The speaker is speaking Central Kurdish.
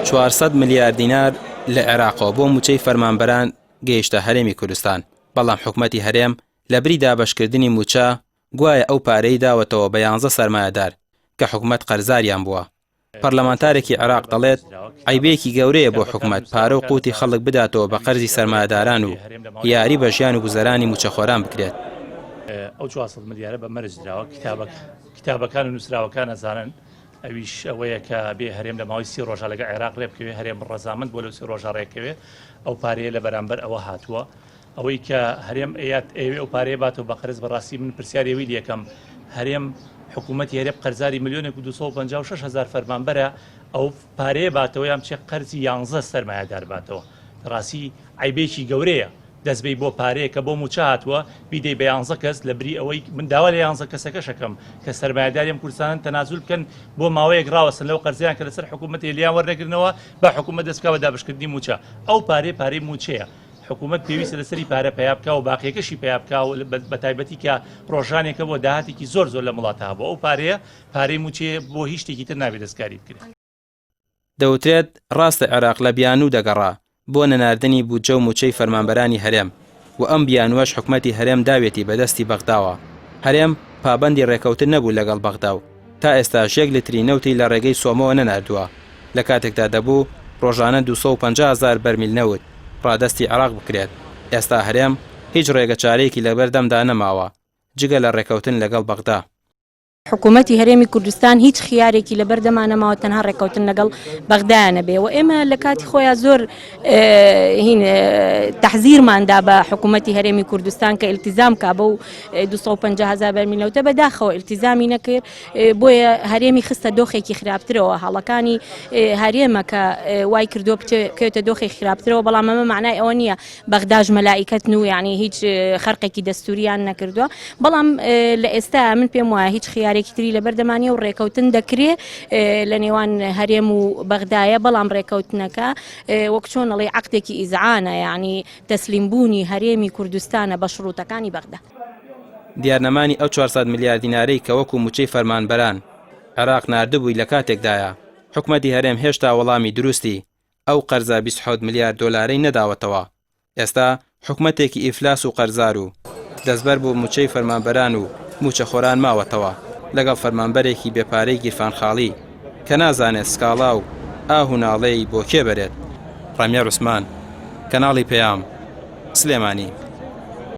400 ملیار دینار لە عێراقەوە بۆ موچەی فەرمانبەران گەیشتە هەرێمی کوردستان. بەڵام حکوومەتی هەرێم لە بری دابەشکردنی موچە گوایە ئەو پارەی داوەتەوە بە 11 سەرمایەدار کە حکوومەت قەرزاریان بووە. پەرلەمانتارێکی عێراق دەڵێت عیبێکی گەورەیە بۆ حکوومەت پارە و قوتی خەڵک بداتەوە بە قەرزی سەرمایەداران و یاری بە ژیان و گوزەرانی موچەخۆران بکرێت. ئەو 400 ملیارە بە مەرج درراوە کتابەکان و نووسراوەکان ئەزانن ئەویش ئەوەیە کە بێ هەرێم لە ماوەی 30 ڕۆژە لەگە عێراق ڕێبکەوێ هەرێم ڕەزامەند بۆ لەو 30 ڕۆژە ڕێکەوێ ئەو پارەیە لە بەرامبەر ئەوە هاتووە ئەوەی کە هەرێم ئەوێ ئەو پارەیە باتەوە بە قەرز بەڕاستی من پرسیارێوی یەکەم هەرێم حکوومەتی هەرێم قەرزاری 1,256,000 فەرمانبەرە ئەو پارەیە باتەوە یان چێ قەرزی 11 سەرمایەدار باتەوە ڕاستی عیبێکی گەورەیە دەستبەی بۆ پارەیە کە بۆ موچە هاتووە بیدەی بە 11 کەس لە بری ئەوەی من داوا لە 11 کەسەکە شەکەم کە سەرمایەداریم کوردستان تەنازول بکەن بۆ ماوەیەک ڕاوەسن لەو قەرزیان کە لەسەر حکوومەت لیان وەرنەگرنەوە بە حکوومەت دەستکا بە دابشکردنی موچە ئەو پارەی موچەیە حکوومەت پێویستە لەسەری پارە پیا بکە و باقیەکەشی پیا بکە و بە تایبەتی کە ڕۆژانێکە بۆ داهاتێکی زۆر لە وڵاتە بۆ ئەو پارەی موچەیە بۆ هیچ شتێکی تر نابێت دەستکاری بکرێت. دەوترێت ڕاستە عێراق لە بیانوو دەگەڕا بۆ نەناردنی بودجە و موچەی فەرمانبەرانی هەرێم و ئەم بیانوەش حکوومەتی هەرێم داوێتی بەدەستی بەغداوە. هەرێم پابەندی ڕێکەوتن نەبوو لەگەڵ بەغدا و تا ئێستا ژێک لتری نەوتی لە ڕێگەی سۆمەوە نەناردووە لە کاتێکدا دەبوو ڕۆژانە 250,000 بەرمیل نەوت ڕادەستی عێراق بکرێت. ئێستا هەرێم هیچ ڕێگە چارەیەکی لەبەردەمدا نەماوە جگە لە ڕێکەوتن لەگەڵ بەغدا. حکوومەتی هەرێمی کوردستان هیچ خیارێکی لە بەردەمانەماوە تەنها ڕێکەوتن لەگەڵ بەغدایانە بێ و ئێمە لە کاتی خۆیان زۆر تەحزیرماندا بە حکوومەتی هەرێمی کوردستان کە ئیلتیزام کا بەو 250,000 بەرمیلەوتە بەداخەوە ئیلتیزامی نەکرد بۆیە هەرێمی خستە دۆخێکی خراپترەوە هەڵەکانی هەرێمە کە وای کردو بکەوێتە دۆخی خراپترەوە بەڵام ئەمە معنای ئەوە نییە بەغداش مەلائیکەت و یعنی هیچ خەرقێکی دەستوریان نەکردووە بەڵام لە ئێستا من پێم وایە هیچ خیارێکی تری لە بەردەمانی و ڕێکەوتن دەکرێت لە نێوان هەرێم و بەغدایە بەڵام ڕێکەوتنەکە وەک چۆن ئەڵێ عەقدێکی ئیزعانە یعنی تەسلیمبوونی هەرێمی کوردستانە بە شروطەکانی بەغدا. دیارنەمانی ئەو 400 ملیار دینارەی کە وەکو موچەی فەرمانبەران عێراق ناردبووی لە کاتێکدایە حکوومەتی هەرێم هێشتا وەڵامی دروستی ئەو قەرزە 27 ملیار دۆلاری نەداوەتەوە. ئێستا حکوومەتێکی ئیفلاس و قەرزار و دەستبەر بۆ موچەی فەرمانبەران و موچەخۆران ماوەتەوە لەگەڵ فەرمانبەرێکی بێپارەی گیرفانخاڵی کە نازانێت سکاڵا و ئاهوناڵەی بۆ کێ بەرێت. ڕەمیا ڕوسمان، کەناڵی پەیام، سلێمانی.